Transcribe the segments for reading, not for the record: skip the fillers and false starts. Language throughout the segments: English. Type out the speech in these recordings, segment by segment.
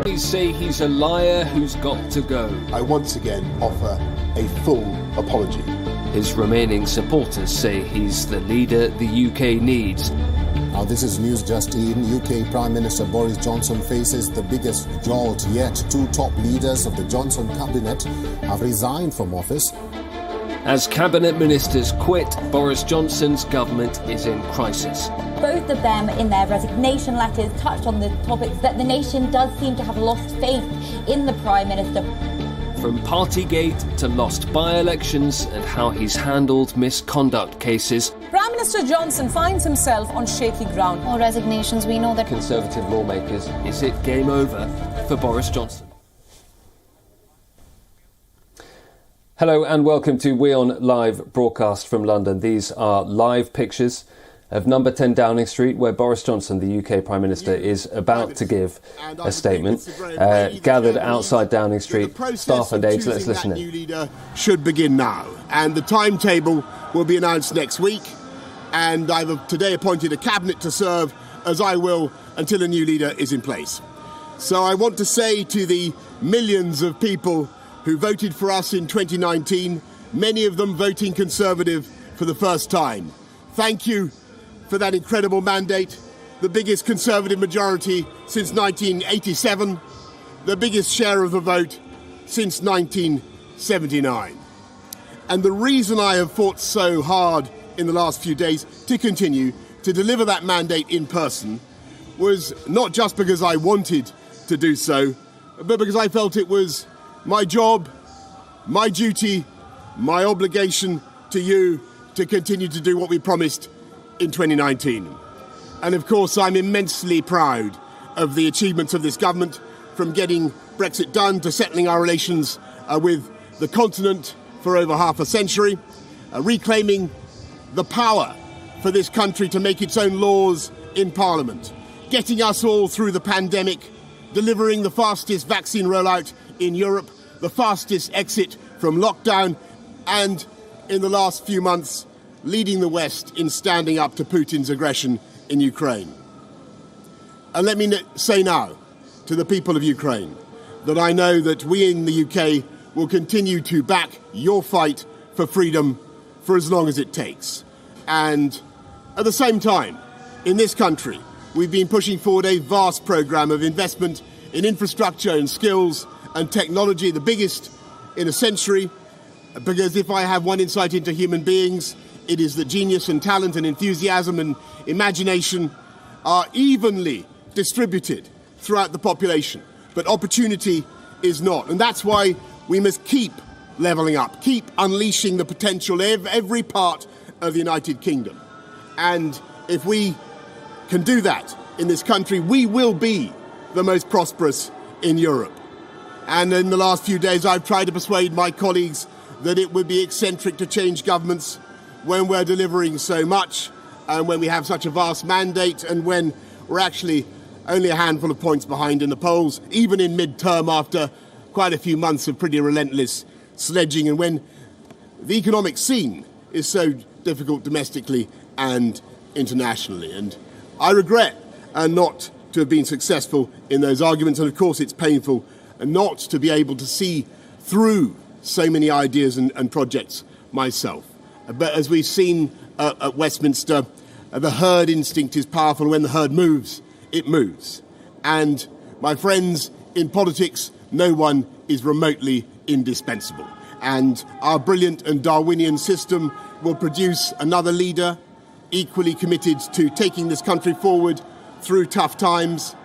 They say he's a liar who's got to go. I once again offer a full apology. His remaining supporters say he's the leader the UK needs. Now this is news just in. UK Prime Minister Boris Johnson faces the biggest jolt yet. Two top leaders of the Johnson cabinet have resigned from office. As cabinet ministers quit, Boris Johnson's government is in crisis. Both of them, in their resignation letters, touched on the topics that the nation does seem to have lost faith in the Prime Minister. From partygate to lost by-elections and how he's handled misconduct cases. Prime Minister Johnson finds himself on shaky ground. More resignations, we know that. Conservative lawmakers, is it game over for Boris Johnson? Hello and welcome to WION Live Broadcast from London. These are live pictures of number 10 Downing Street, where Boris Johnson, the UK Prime Minister, is about to give a statement. Gathered outside Downing Street, staff and aides. Let's listen in. The new leader should begin now, and the timetable will be announced next week. And I've today appointed a cabinet to serve, as I will, until a new leader is in place. So I want to say to the millions of people who voted for us in 2019, many of them voting Conservative for the first time, thank you for that incredible mandate, the biggest Conservative majority since 1987, the biggest share of the vote since 1979. And the reason I have fought so hard in the last few days to continue to deliver that mandate in person was not just because I wanted to do so, but because I felt it was my job, my duty, my obligation to you to continue to do what we promised in 2019. And of course, I'm immensely proud of the achievements of this government, from getting Brexit done to settling our relations with the continent for over half a century, reclaiming the power for this country to make its own laws in Parliament, getting us all through the pandemic, delivering the fastest vaccine rollout in Europe, the fastest exit from lockdown, and in the last few months, leading the West in standing up to Putin's aggression in Ukraine. And let me say now to the people of Ukraine that I know that we in the UK will continue to back your fight for freedom for as long as it takes. And at the same time, in this country, we've been pushing forward a vast programme of investment in infrastructure and skills and technology, the biggest in a century, because if I have one insight into human beings, it is that genius and talent and enthusiasm and imagination are evenly distributed throughout the population, but opportunity is not. And that's why we must keep levelling up, keep unleashing the potential of every part of the United Kingdom. And if we can do that in this country, we will be the most prosperous in Europe. And in the last few days, I've tried to persuade my colleagues that it would be eccentric to change governments when we're delivering so much, and when we have such a vast mandate, and when we're actually only a handful of points behind in the polls, even in mid-term after quite a few months of pretty relentless sledging, and when the economic scene is so difficult domestically and internationally. And I regret not to have been successful in those arguments, and of course it's painful not to be able to see through so many ideas and projects myself. But as we've seen at Westminster, the herd instinct is powerful. When the herd moves, it moves. And my friends, in politics, no one is remotely indispensable. And our brilliant and Darwinian system will produce another leader equally committed to taking this country forward through tough times,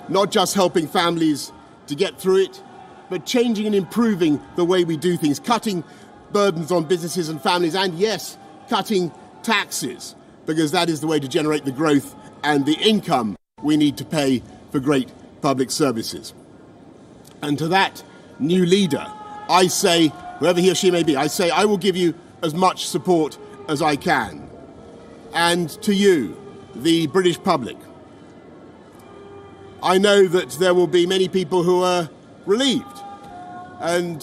not just helping families to get through it, but changing and improving the way we do things, cutting burdens on businesses and families, and yes, cutting taxes, because that is the way to generate the growth and the income we need to pay for great public services. And to that new leader, I say, whoever he or she may be, I say I will give you as much support as I can. And to you, the British public, I know that there will be many people who are relieved, and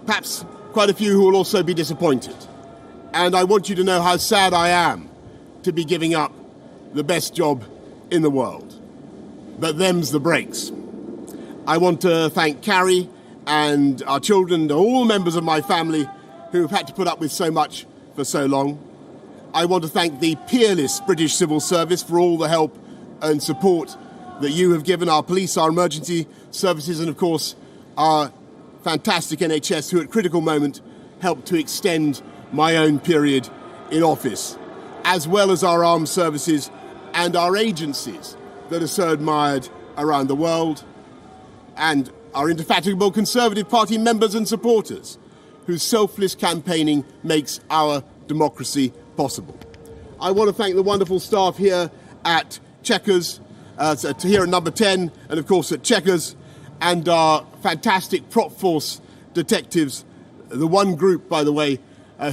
perhaps quite a few who will also be disappointed. And I want you to know how sad I am to be giving up the best job in the world. But them's the breaks. I want to thank Carrie and our children and all members of my family who have had to put up with so much for so long. I want to thank the peerless British civil service for all the help and support that you have given our police, our emergency services, and of course our fantastic NHS, who at critical moment helped to extend my own period in office, as well as our armed services and our agencies that are so admired around the world, and our indefatigable Conservative Party members and supporters, whose selfless campaigning makes our democracy possible. I want to thank the wonderful staff here at Chequers, here at Number 10, and of course at Chequers, and our fantastic prop force detectives, the one group, by the way,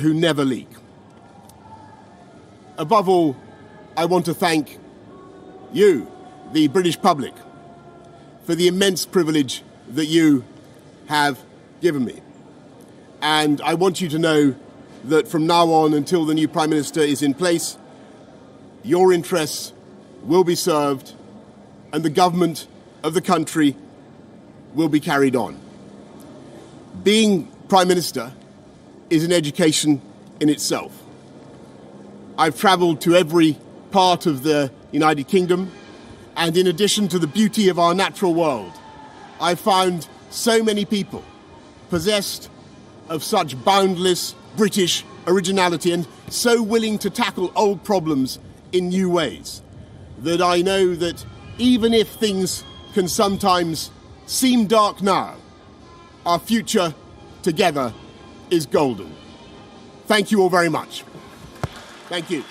who never leak. Above all, I want to thank you, the British public, for the immense privilege that you have given me. And I want you to know that from now on until the new Prime Minister is in place, your interests will be served and the government of the country will be carried on. Being Prime Minister is an education in itself. I've travelled to every part of the United Kingdom, and in addition to the beauty of our natural world, I found so many people possessed of such boundless British originality and so willing to tackle old problems in new ways that I know that even if things can sometimes seem dark now, our future together is golden. Thank you all very much. Thank you.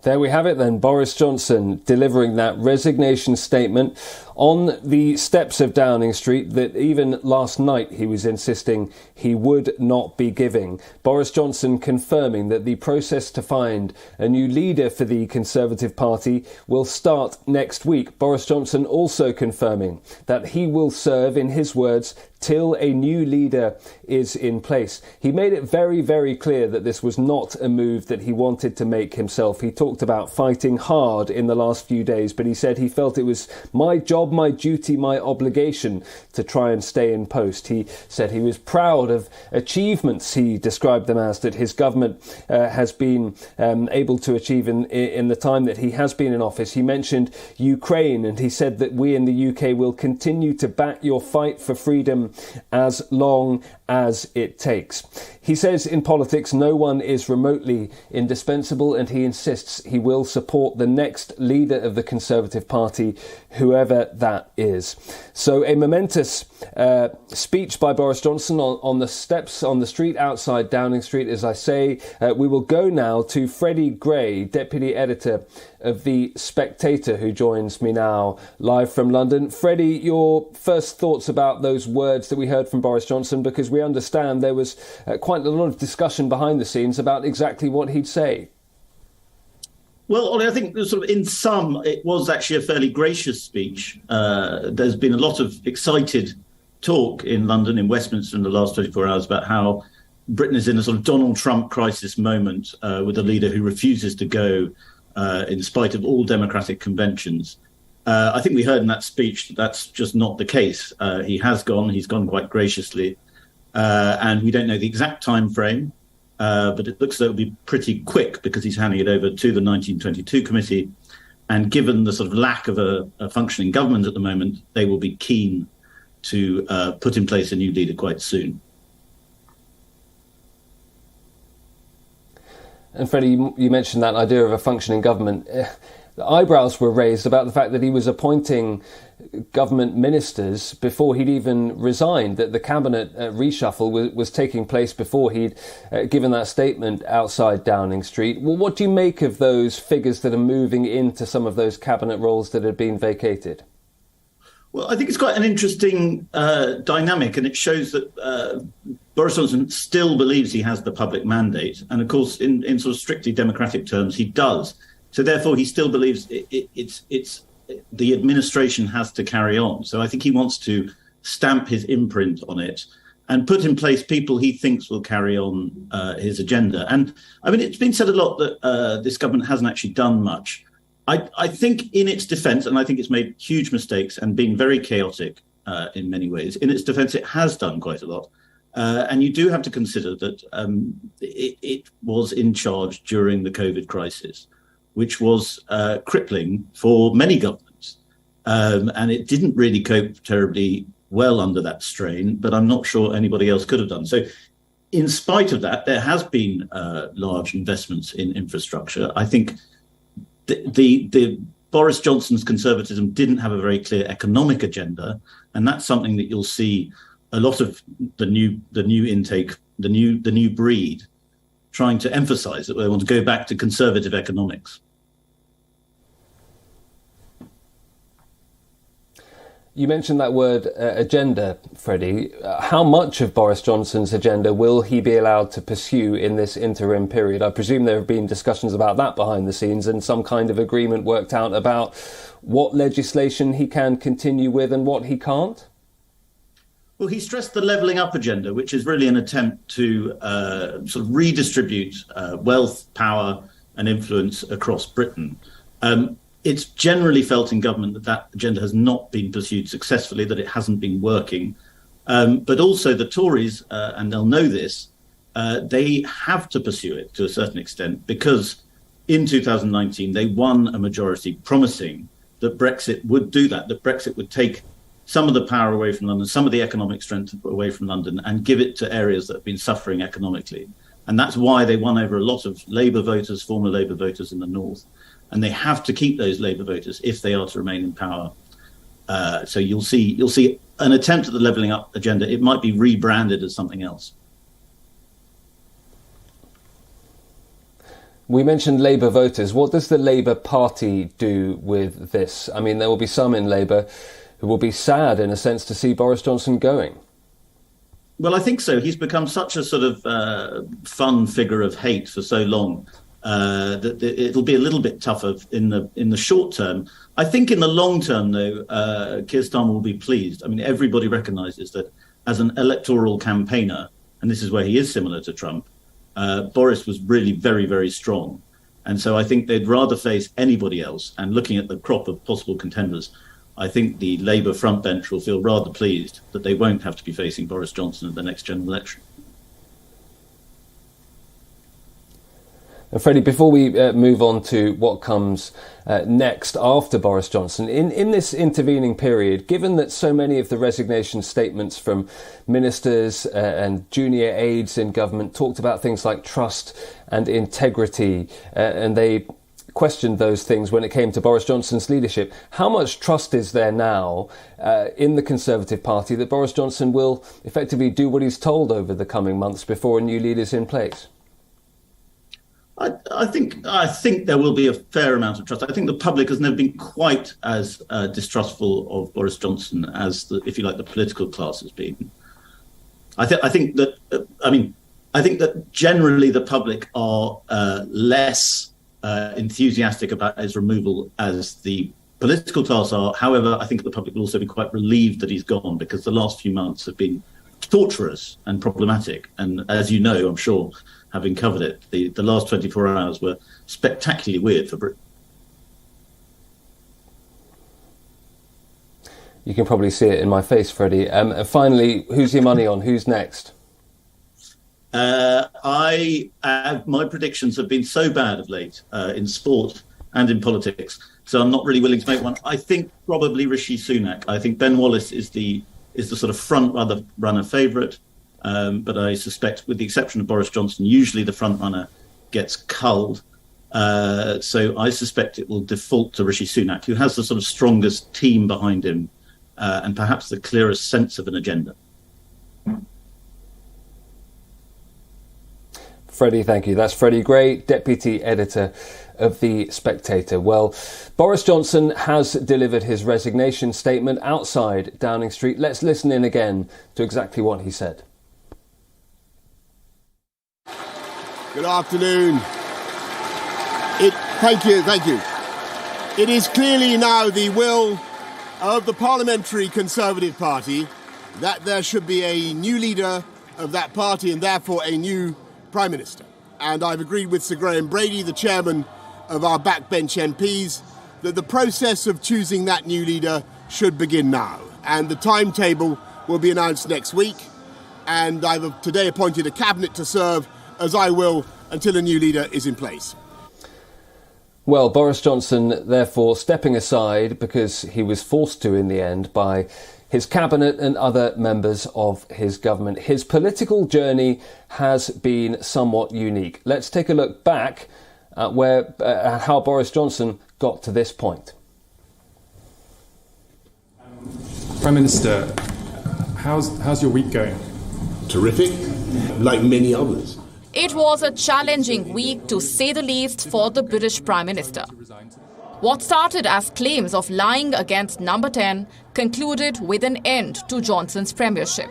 There we have it then, Boris Johnson delivering that resignation statement on the steps of Downing Street that even last night he was insisting he would not be giving. Boris Johnson confirming that the process to find a new leader for the Conservative Party will start next week. Boris Johnson also confirming that he will serve, in his words, till a new leader is in place. He made it very, very clear that this was not a move that he wanted to make himself. He talked about fighting hard in the last few days, but he said he felt it was my job, my duty, my obligation to try and stay in post. He said he was proud of achievements, he described them as, that his government has been able to achieve in the time that he has been in office. He mentioned Ukraine, and he said that we in the UK will continue to back your fight for freedom as long as it takes. He says in politics no one is remotely indispensable, and he insists he will support the next leader of the Conservative Party, whoever that is. So a momentous speech by Boris Johnson on the steps on the street outside Downing Street, as I say. We will go now to Freddie Gray, Deputy Editor of The Spectator, who joins me now live from London. Freddie, your first thoughts about those words that we heard from Boris Johnson, because we understand there was quite a lot of discussion behind the scenes about exactly what he'd say. Well, Ollie, I think sort of in sum, it was actually a fairly gracious speech. There's been a lot of excited talk in London, in Westminster, in the last 24 hours about how Britain is in a sort of Donald Trump crisis moment with a leader who refuses to go in spite of all democratic conventions. I think we heard in that speech that that's just not the case. He has gone. He's gone quite graciously. And we don't know the exact time frame, but it looks as though it'll be pretty quick because he's handing it over to the 1922 committee. And given the sort of lack of a functioning government at the moment, they will be keen to put in place a new leader quite soon. And Freddie, you mentioned that idea of a functioning government. The eyebrows were raised about the fact that he was appointing government ministers before he'd even resigned, that the cabinet reshuffle was taking place before he'd given that statement outside Downing Street. Well, what do you make of those figures that are moving into some of those cabinet roles that had been vacated? Well, I think it's quite an interesting dynamic, and it shows that Boris Johnson still believes he has the public mandate. And of course, in sort of strictly democratic terms, he does. So therefore, he still believes it's the administration has to carry on. So I think he wants to stamp his imprint on it. and put in place people he thinks will carry on his agenda. And I mean, it's been said a lot that this government hasn't actually done much. I think in its defence, and I think it's made huge mistakes and been very chaotic in many ways, in its defence, it has done quite a lot. And you do have to consider that it was in charge during the COVID crisis, which was crippling for many governments. And it didn't really cope terribly well under that strain, but I'm not sure anybody else could have done. So in spite of that, there has been large investments in infrastructure. I think the Boris Johnson's Conservatism didn't have a very clear economic agenda, and that's something that you'll see a lot of the new intake, the new breed, trying to emphasise that they want to go back to conservative economics. You mentioned that word agenda, Freddie. How much of Boris Johnson's agenda will he be allowed to pursue in this interim period? I presume there have been discussions about that behind the scenes and some kind of agreement worked out about what legislation he can continue with and what he can't? Well, he stressed the levelling up agenda, which is really an attempt to sort of redistribute wealth, power and influence across Britain. It's generally felt in government that that agenda has not been pursued successfully, that it hasn't been working. But also the Tories, and they'll know this, they have to pursue it to a certain extent because in 2019 they won a majority promising that Brexit would do that Brexit would take some of the power away from London, some of the economic strength away from London and give it to areas that have been suffering economically. And that's why they won over a lot of Labour voters, former Labour voters in the north. And they have to keep those Labour voters if they are to remain in power. So you'll see an attempt at the levelling up agenda. It might be rebranded as something else. We mentioned Labour voters. What does the Labour Party do with this? I mean, there will be some in Labour who will be sad, in a sense, to see Boris Johnson going. Well, I think so. He's become such a sort of fun figure of hate for so long. That it'll be a little bit tougher in the short term. I think in the long term, though, Keir Starmer will be pleased. I mean, everybody recognises that as an electoral campaigner, and this is where he is similar to Trump, Boris was really very, very strong. And so I think they'd rather face anybody else. And looking at the crop of possible contenders, I think the Labour front bench will feel rather pleased that they won't have to be facing Boris Johnson at the next general election. And Freddie, before we move on to what comes next after Boris Johnson, in this intervening period, given that so many of the resignation statements from ministers and junior aides in government talked about things like trust and integrity, and they questioned those things when it came to Boris Johnson's leadership, how much trust is there now in the Conservative Party that Boris Johnson will effectively do what he's told over the coming months before a new leader's in place? I think there will be a fair amount of trust. I think the public has never been quite as distrustful of Boris Johnson as, if you like, the political class has been. I think that generally the public are less enthusiastic about his removal as the political class are. However, I think the public will also be quite relieved that he's gone because the last few months have been torturous and problematic. And as you know, I'm sure, having covered it, the last 24 hours were spectacularly weird for Britain. You can probably see it in my face, Freddie. Finally, who's your money on? Who's next? My predictions have been so bad of late in sport and in politics, so I'm not really willing to make one. I think probably Rishi Sunak. I think Ben Wallace is the sort of front runner favourite. But I suspect, with the exception of Boris Johnson, usually the front runner gets culled. So I suspect it will default to Rishi Sunak, who has the sort of strongest team behind him and perhaps the clearest sense of an agenda. Freddie, thank you. That's Freddie Gray, Deputy Editor of The Spectator. Well, Boris Johnson has delivered his resignation statement outside Downing Street. Let's listen in again to exactly what he said. Good afternoon. Thank you. It is clearly now the will of the Parliamentary Conservative Party that there should be a new leader of that party and therefore a new Prime Minister. And I've agreed with Sir Graham Brady, the chairman of our backbench MPs, that the process of choosing that new leader should begin now. And the timetable will be announced next week. And I've today appointed a cabinet to serve, as I will, until a new leader is in place. Well, Boris Johnson, therefore, stepping aside because he was forced to in the end by his cabinet and other members of his government. His political journey has been somewhat unique. Let's take a look back at how Boris Johnson got to this point. Prime Minister, how's your week going? Terrific, like many others. It was a challenging week, to say the least, for the British Prime Minister. What started as claims of lying against Number 10 concluded with an end to Johnson's premiership.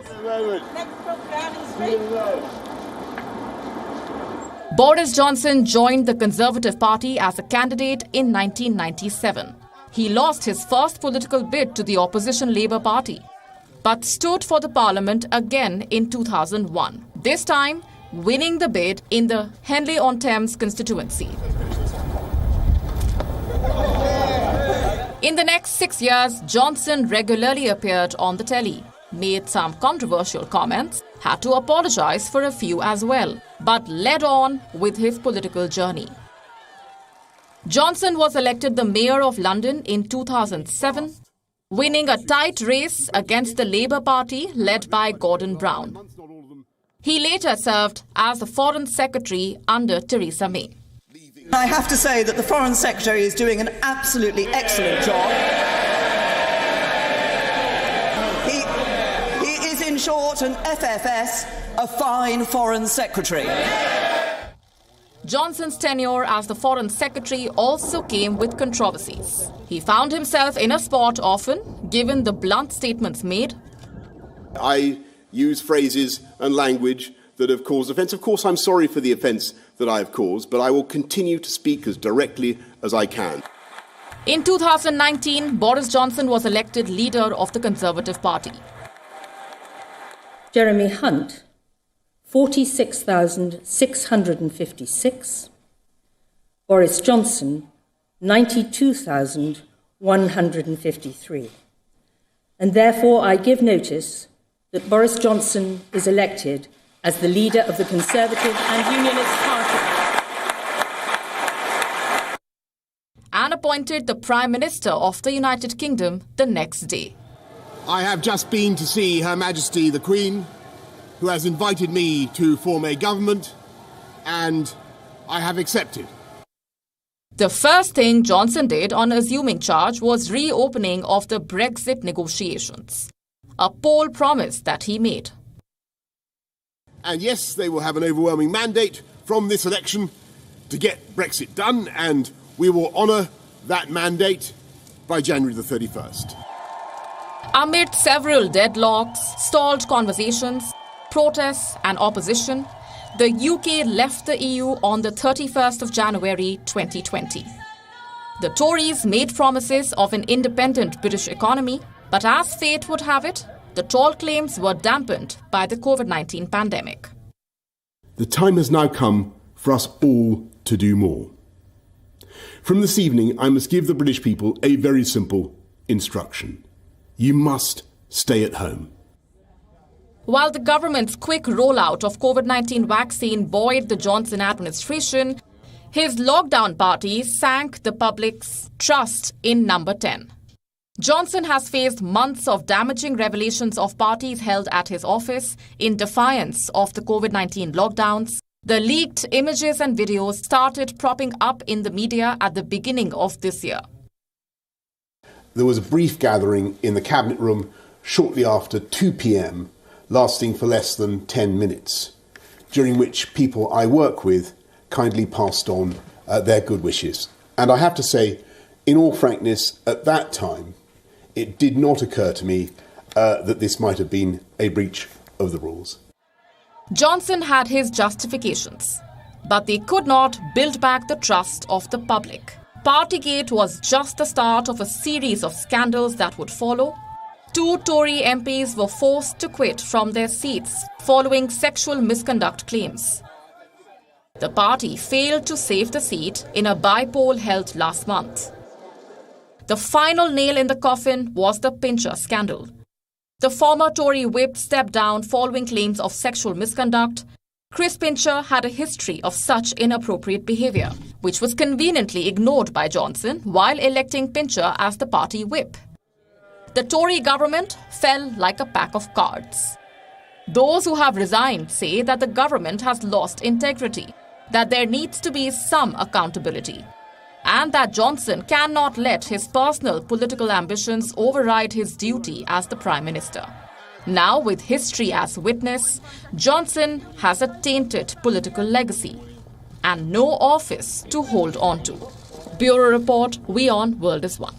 Boris Johnson joined the Conservative Party as a candidate in 1997. He lost his first political bid to the opposition Labour Party, but stood for the Parliament again in 2001, this time winning the bid in the Henley-on-Thames constituency. In the next 6 years, Johnson regularly appeared on the telly, made some controversial comments, had to apologise for a few as well, but led on with his political journey. Johnson was elected the Mayor of London in 2007, winning a tight race against the Labour Party led by Gordon Brown. He later served as the Foreign Secretary under Theresa May. I have to say that the Foreign Secretary is doing an absolutely excellent job. He is, in short, an FFS, a fine Foreign Secretary. Johnson's tenure as the Foreign Secretary also came with controversies. He found himself in a spot often, given the blunt statements made. I use phrases and language that have caused offence. Of course, I'm sorry for the offence that I have caused, but I will continue to speak as directly as I can. In 2019, Boris Johnson was elected leader of the Conservative Party. Jeremy Hunt, 46,656. Boris Johnson, 92,153. And therefore I give notice that Boris Johnson is elected as the leader of the Conservative and Unionist Party. And appointed the Prime Minister of the United Kingdom the next day. I have just been to see Her Majesty the Queen, who has invited me to form a government, and I have accepted. The first thing Johnson did on assuming charge was reopening of the Brexit negotiations, a poll promise that he made. And yes, they will have an overwhelming mandate from this election to get Brexit done, and we will honour that mandate by January the 31st. Amid several deadlocks, stalled conversations, protests and opposition, the UK left the EU on the 31st of January 2020. The Tories made promises of an independent British economy, but as fate would have it, the tall claims were dampened by the COVID-19 pandemic. The time has now come for us all to do more. From this evening, I must give the British people a very simple instruction. You must stay at home. While the government's quick rollout of COVID-19 vaccine buoyed the Johnson administration, his lockdown party sank the public's trust in Number 10. Johnson has faced months of damaging revelations of parties held at his office in defiance of the COVID-19 lockdowns. The leaked images and videos started propping up in the media at the beginning of this year. There was a brief gathering in the Cabinet Room shortly after 2 p.m, lasting for less than 10 minutes, during which people I work with kindly passed on their good wishes. And I have to say, in all frankness, at that time, it did not occur to me that this might have been a breach of the rules. Johnson had his justifications, but they could not build back the trust of the public. Partygate was just the start of a series of scandals that would follow. 2 Tory MPs were forced to quit from their seats following sexual misconduct claims. The party failed to save the seat in a by-poll held last month. The final nail in the coffin was the Pincher scandal. The former Tory whip stepped down following claims of sexual misconduct. Chris Pincher had a history of such inappropriate behaviour, which was conveniently ignored by Johnson while electing Pincher as the party whip. The Tory government fell like a pack of cards. Those who have resigned say that the government has lost integrity, that there needs to be some accountability, and that Johnson cannot let his personal political ambitions override his duty as the Prime Minister. Now, with history as witness, Johnson has a tainted political legacy and no office to hold on to. Bureau Report, WION World is One.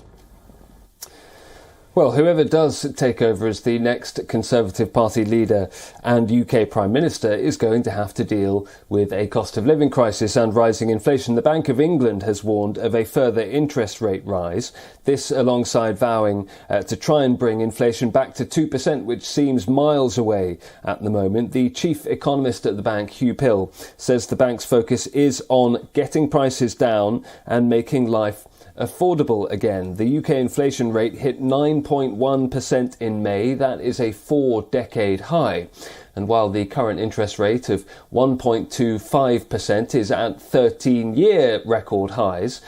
Well, whoever does take over as the next Conservative Party leader and UK Prime Minister is going to have to deal with a cost of living crisis and rising inflation. The Bank of England has warned of a further interest rate rise. This alongside vowing to try and bring inflation back to 2%, which seems miles away at the moment. The chief economist at the bank, Hugh Pill, says the bank's focus is on getting prices down and making life affordable again. The UK inflation rate hit 9.1% in May. That is a 4-decade high. And while the current interest rate of 1.25% is at 13-year record highs,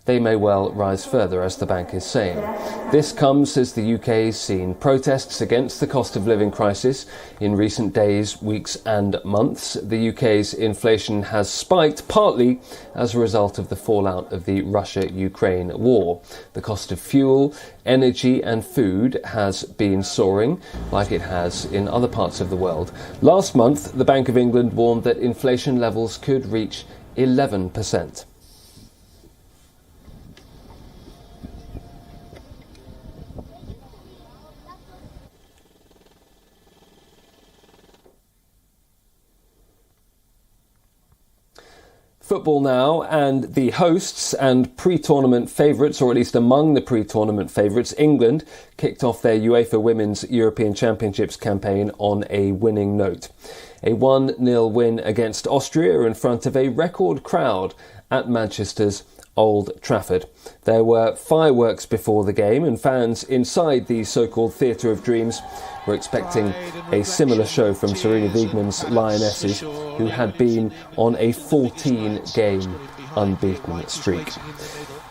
they may well rise further, as the bank is saying. This comes as the UK has seen protests against the cost of living crisis in recent days, weeks and months. The UK's inflation has spiked partly as a result of the fallout of the Russia-Ukraine war. The cost of fuel, energy and food has been soaring, like it has in other parts of the world. Last month, the Bank of England warned that inflation levels could reach 11%. Football now, and the hosts and pre-tournament favourites, or at least among the pre-tournament favourites, England, kicked off their UEFA Women's European Championships campaign on a winning note. A 1-0 win against Austria in front of a record crowd at Manchester's Old Trafford. There were fireworks before the game, and fans inside the so-called Theatre of Dreams were expecting a similar show from Sarina Wiegman's Lionesses, who had been on a 14-game unbeaten streak.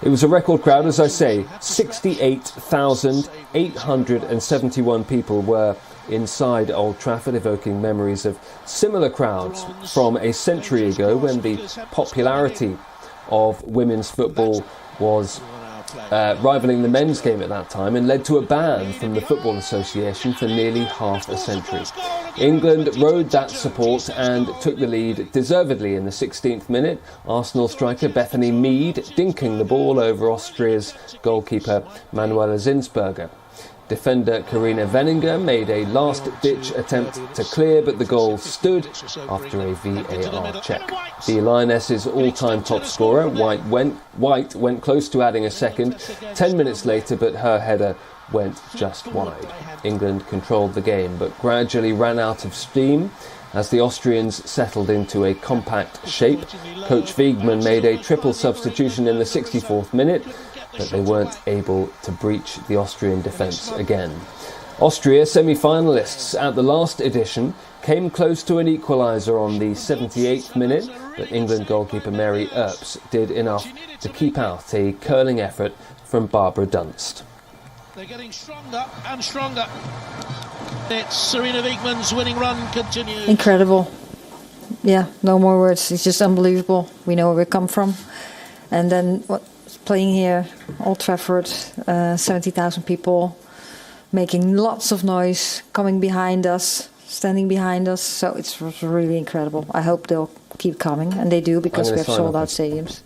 It was a record crowd, as I say. 68,871 people were inside Old Trafford, evoking memories of similar crowds from a century ago when the popularity of women's football was rivaling the men's game at that time and led to a ban from the Football Association for nearly half a century. England rode that support and took the lead deservedly in the 16th minute. Arsenal striker Bethany Mead dinking the ball over Austria's goalkeeper Manuela Zinsberger. Defender Karina Veninger made a last-ditch attempt to clear, but the goal stood after a VAR check. The Lionesses' all-time top scorer, White, went close to adding a second 10 minutes later, but her header went just wide. England controlled the game, but gradually ran out of steam as the Austrians settled into a compact shape. Coach Wiegman made a triple substitution in the 64th minute, but they weren't able to breach the Austrian defence again. Austria, semi-finalists at the last edition, came close to an equaliser on the 78th minute, but England goalkeeper Mary Earps did enough to keep out a curling effort from Barbara Dunst. They're getting stronger and stronger. It's Sarina Wiegman's winning run continues. Incredible. Yeah, no more words. It's just unbelievable. We know where we come from. And then playing here, Old Trafford, 70,000 people, making lots of noise, coming behind us, standing behind us. So it's really incredible. I hope they'll keep coming, and they do, because we have sold out stadiums.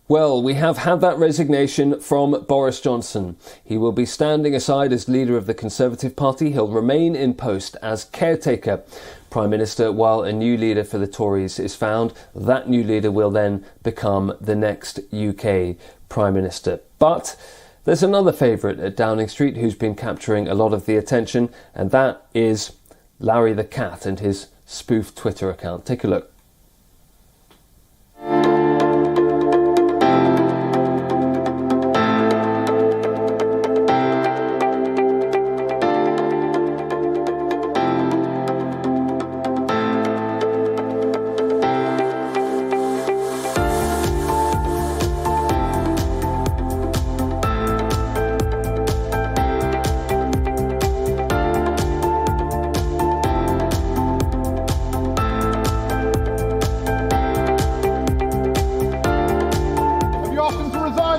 Well, we have had that resignation from Boris Johnson. He will be standing aside as leader of the Conservative Party. He'll remain in post as caretaker Prime Minister while a new leader for the Tories is found. That new leader will then become the next UK Prime Minister. But There's another favourite at Downing Street who's been capturing a lot of the attention, and that is Larry the Cat and his spoof Twitter account. Take a look.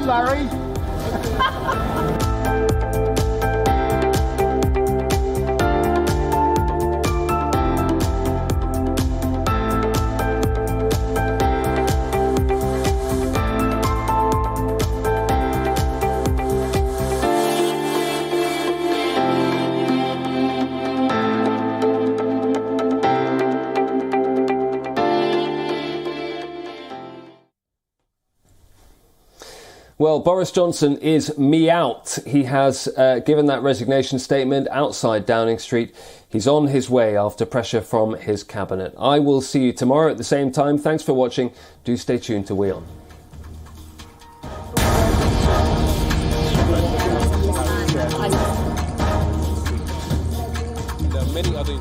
Larry. Well, Boris Johnson is me out. He has given that resignation statement outside Downing Street. He's on his way after pressure from his cabinet. I will see you tomorrow at the same time. Thanks for watching. Do stay tuned to WION. There are many other...